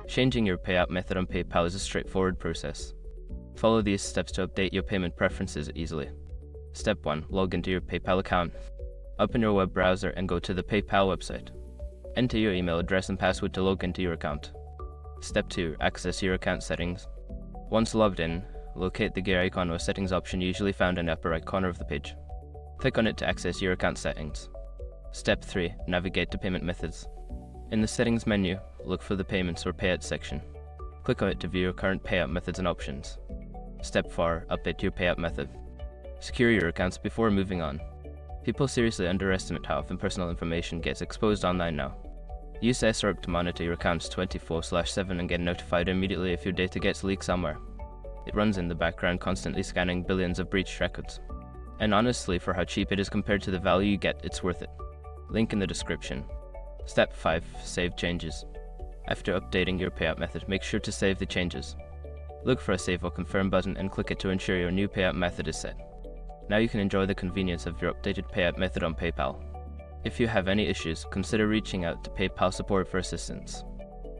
Changing your payout method on PayPal is a straightforward process. Follow these steps to update your payment preferences easily. Step 1. Log into your PayPal account. Open your web browser and go to the PayPal website. Enter your email address and password to log into your account. Step 2. Access your account settings. Once logged in, locate the gear icon or settings option usually found in the upper right corner of the page. Click on it to access your account settings. Step 3. Navigate to payment methods. In the settings menu, look for the payments or payout section. Click on it to view your current payout methods and options. Step 4. Update your payout method. Secure your accounts before moving on. People seriously underestimate how often personal information gets exposed online now. Use SROP to monitor your accounts 24/7 and get notified immediately if your data gets leaked somewhere. It runs in the background, constantly scanning billions of breached records. And honestly, for how cheap it is compared to the value you get, it's worth it. Link in the description. Step 5. Save changes. After updating your payout method, make sure to save the changes. Look for a Save or Confirm button and click it to ensure your new payout method is set. Now you can enjoy the convenience of your updated payout method on PayPal. If you have any issues, consider reaching out to PayPal support for assistance.